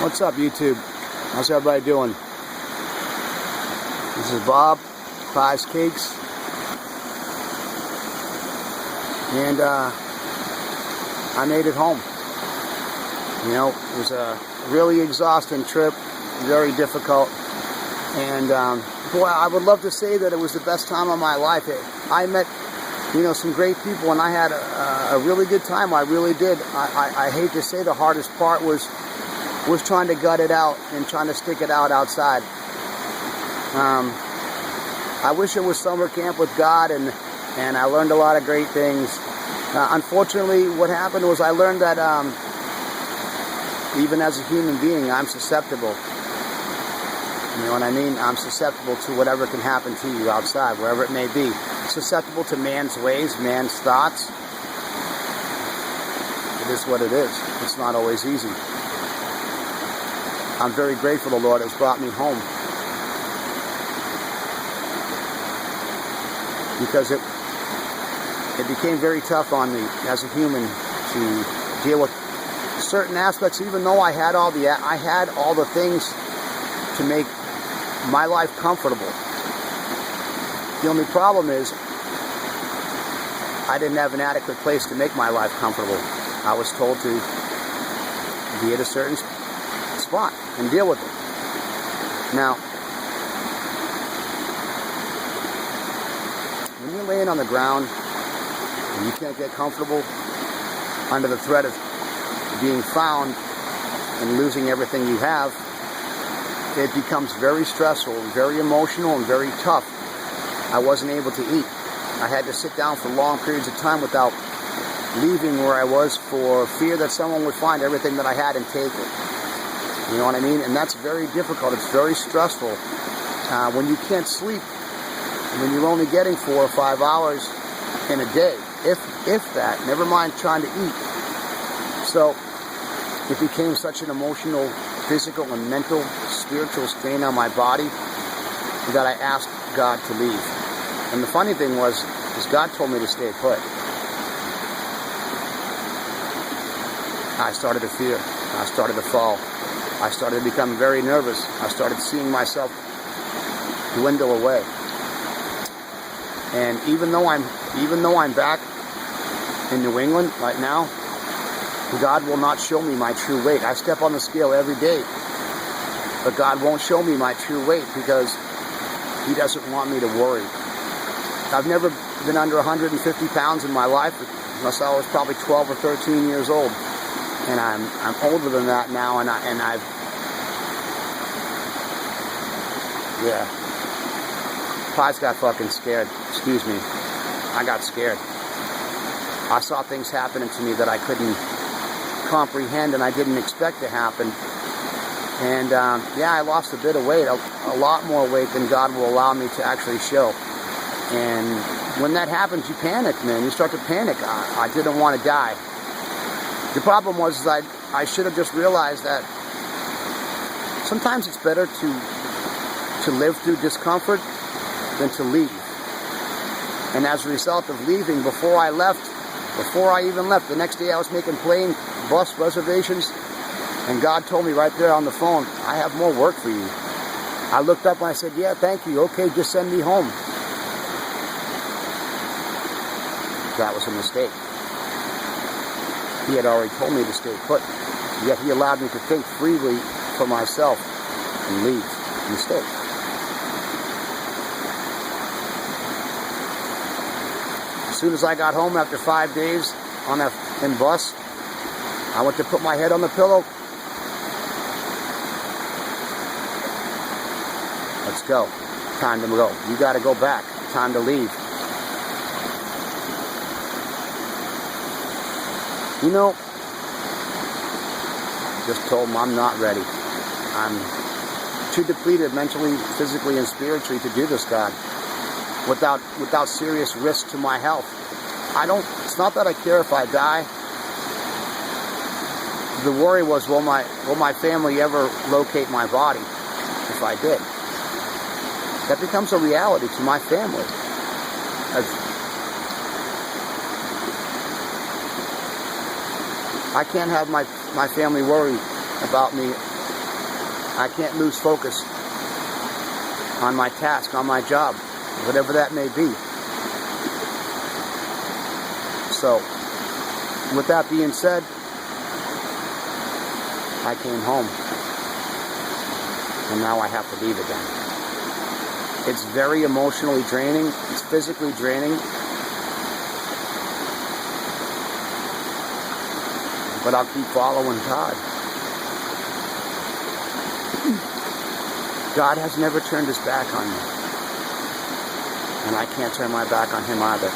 What's up, YouTube? How's everybody doing? This is Bob, Pies Cakes, and I made it home. You know, it was a really exhausting trip, very difficult, and boy, I would love to say that it was the best time of my life. I met, some great people, and I had a really good time. I really did. I hate to say the hardest part was trying to gut it out and trying to stick it out outside. I wish it was summer camp with God, and I learned a lot of great things. Unfortunately, what happened was I learned that even as a human being, I'm susceptible. You know what I mean? I'm susceptible to whatever can happen to you outside, wherever it may be. Susceptible to man's ways, man's thoughts. It is what it is. It's not always easy. I'm very grateful the Lord has brought me home, because it became very tough on me as a human to deal with certain aspects, even though I had all the things to make my life comfortable. The only problem is I didn't have an adequate place to make my life comfortable. I was told to be at a certain spot and deal with it. Now, when you're laying on the ground and you can't get comfortable under the threat of being found and losing everything you have, it becomes very stressful and very emotional and very tough. I wasn't able to eat. I had to sit down for long periods of time without leaving where I was for fear that someone would find everything that I had and take it. You know what I mean? And that's very difficult. It's very stressful. When you can't sleep, when you're only getting 4 or 5 hours in a day, if that, never mind trying to eat. So it became such an emotional, physical, and mental, spiritual strain on my body that I asked God to leave. And the funny thing was God told me to stay put. I started to fear. I started to fall. I started to become very nervous. I started seeing myself dwindle away. And even though I'm back in New England right now, God will not show me my true weight. I step on the scale every day, but God won't show me my true weight because He doesn't want me to worry. I've never been under 150 pounds in my life, unless I was probably 12 or 13 years old. And I'm older than that now, and I've Pies got fucking scared. Excuse me. I got scared. I saw things happening to me that I couldn't comprehend and I didn't expect to happen. And I lost a bit of weight, a lot more weight than God will allow me to actually show. And when that happens, you panic, man. You start to panic. I didn't want to die. The problem was I should have just realized that sometimes it's better to live through discomfort than to leave. And as a result of leaving, before I even left, the next day I was making plane, bus reservations, and God told me right there on the phone, I have more work for you. I looked up and I said, yeah, thank you. Okay, just send me home. That was a mistake. He had already told me to stay put, yet He allowed me to think freely for myself and leave. Mistake. As soon as I got home after 5 days in bus, I went to put my head on the pillow. Let's go. Time to go. You got to go back. Time to leave. Just told him I'm not ready. I'm too depleted mentally, physically, and spiritually to do this, God, without serious risk to my health. It's not that I care if I die. The worry was, will my family ever locate my body if I did? That becomes a reality to my family. I can't have my family worry about me I can't lose focus on my task, on my job, whatever that may be. So, with that being said, I came home. And now I have to leave again. It's very emotionally draining. It's physically draining. But I'll keep following God. God has never turned his back on me. And I can't turn my back on him either.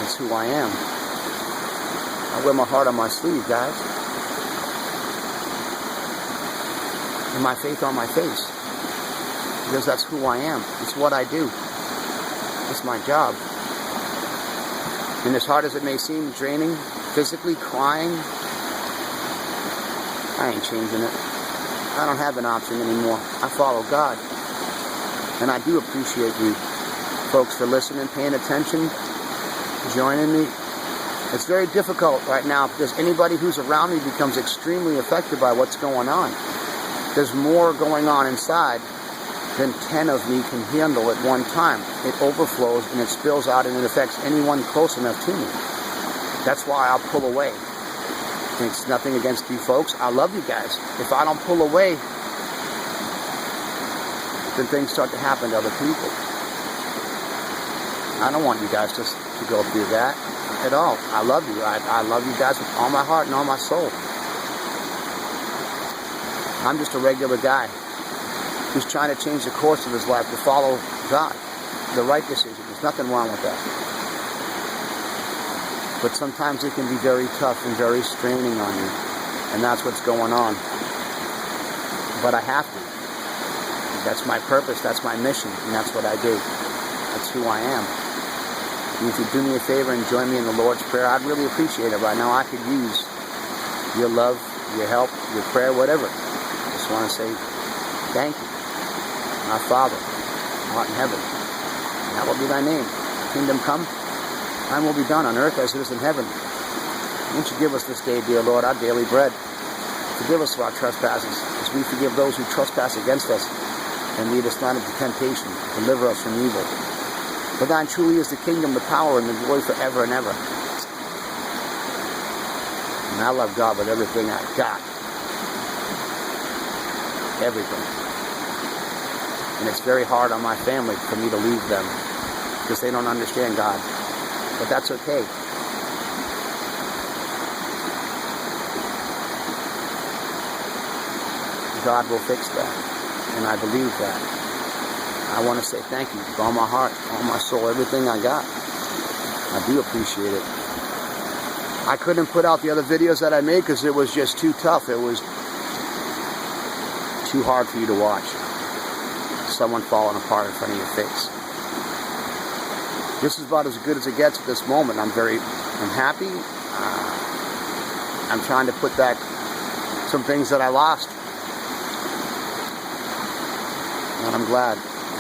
It's who I am. I wear my heart on my sleeve, guys. And my faith on my face. Because that's who I am. It's what I do. It's my job. And as hard as it may seem, draining, physically crying, I ain't changing it. I don't have an option anymore. I follow God. And I do appreciate you folks for listening, paying attention, joining me. It's very difficult right now because anybody who's around me becomes extremely affected by what's going on. There's more going on inside than 10 of me can handle at one time. It overflows and it spills out and it affects anyone close enough to me. That's why I'll pull away. It's nothing against you folks. I love you guys. If I don't pull away, then things start to happen to other people. I don't want you guys to go through that at all. I love you. I love you guys with all my heart and all my soul. I'm just a regular guy who's trying to change the course of his life to follow God. The right decision. There's nothing wrong with that. But sometimes it can be very tough and very straining on you. And that's what's going on. But I have to. That's my purpose. That's my mission. And that's what I do. That's who I am. And if you do me a favor and join me in the Lord's Prayer, I'd really appreciate it. Right now I could use your love, your help, your prayer, whatever. I just want to say thank you. Our Father, who art in heaven, hallowed be thy name. Kingdom come, thine will be done on earth as it is in heaven. Won't you give us this day, dear Lord, our daily bread. Forgive us of our trespasses, as we forgive those who trespass against us. And lead us not into temptation. Deliver us from evil. For thine truly is the kingdom, the power, and the glory forever and ever. And I love God with everything I got. Everything. And it's very hard on my family for me to leave them because they don't understand God. But that's okay. God will fix that. And I believe that. I want to say thank you with all my heart, all my soul, everything I got. I do appreciate it. I couldn't put out the other videos that I made because it was just too tough. It was too hard for you to watch. Someone falling apart in front of your face. This is about as good as it gets at this moment. I'm happy. I'm trying to put back some things that I lost. And I'm glad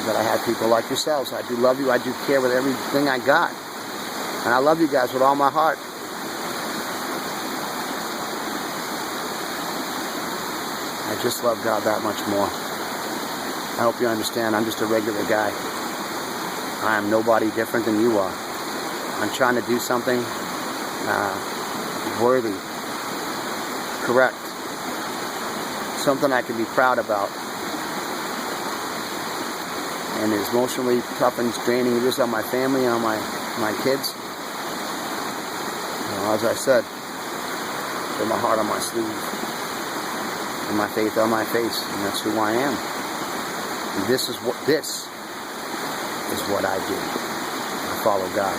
that I have people like yourselves. I do love you. I do care with everything I got. And I love you guys with all my heart. I just love God that much more. I hope you understand. I'm just a regular guy. I am nobody different than you are. I'm trying to do something worthy, correct, something I can be proud about. And as emotionally tough and draining it is on my family and on my kids, as I said, with my heart on my sleeve and my faith on my face, and that's who I am. And this is what I do. I follow God.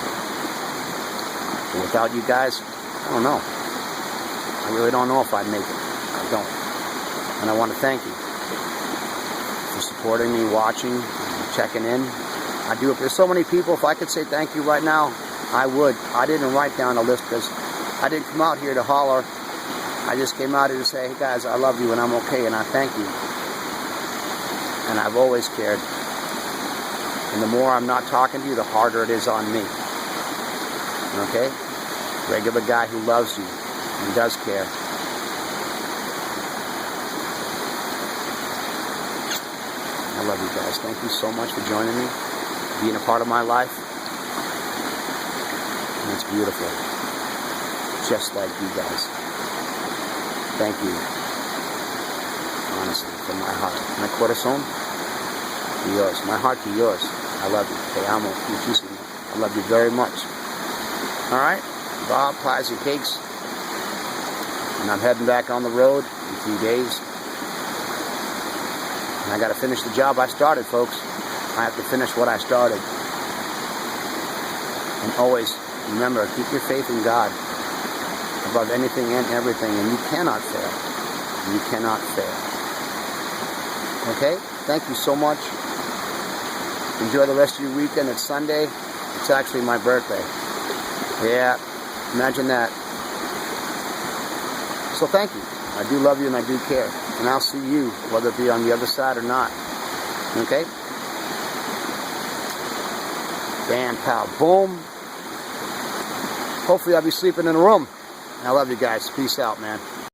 And without you guys, I don't know. I really don't know if I'd make it. I don't. And I want to thank you for supporting me, watching, checking in. I do. If there's so many people, if I could say thank you right now, I would. I didn't write down a list because I didn't come out here to holler. I just came out here to say, hey guys, I love you and I'm okay and I thank you. And I've always cared. And the more I'm not talking to you, the harder it is on me. Okay? Regular guy who loves you and does care. I love you guys. Thank you so much for joining me, being a part of my life. And it's beautiful. Just like you guys. Thank you. Honestly, from my heart. My corazón to yours. My heart to yours. I love you. Te amo muchísimo. I love you very much. Alright? Bob, pies and cakes. And I'm heading back on the road in a few days. And I got to finish the job I started, folks. I have to finish what I started. And always remember, keep your faith in God above anything and everything, and you cannot fail. You cannot fail. Okay? Thank you so much. Enjoy the rest of your weekend. It's Sunday. It's actually my birthday. Yeah, imagine that. So thank you. I do love you and I do care. And I'll see you, whether it be on the other side or not. Okay? Bam, pow, boom. Hopefully I'll be sleeping in a room. I love you guys. Peace out, man.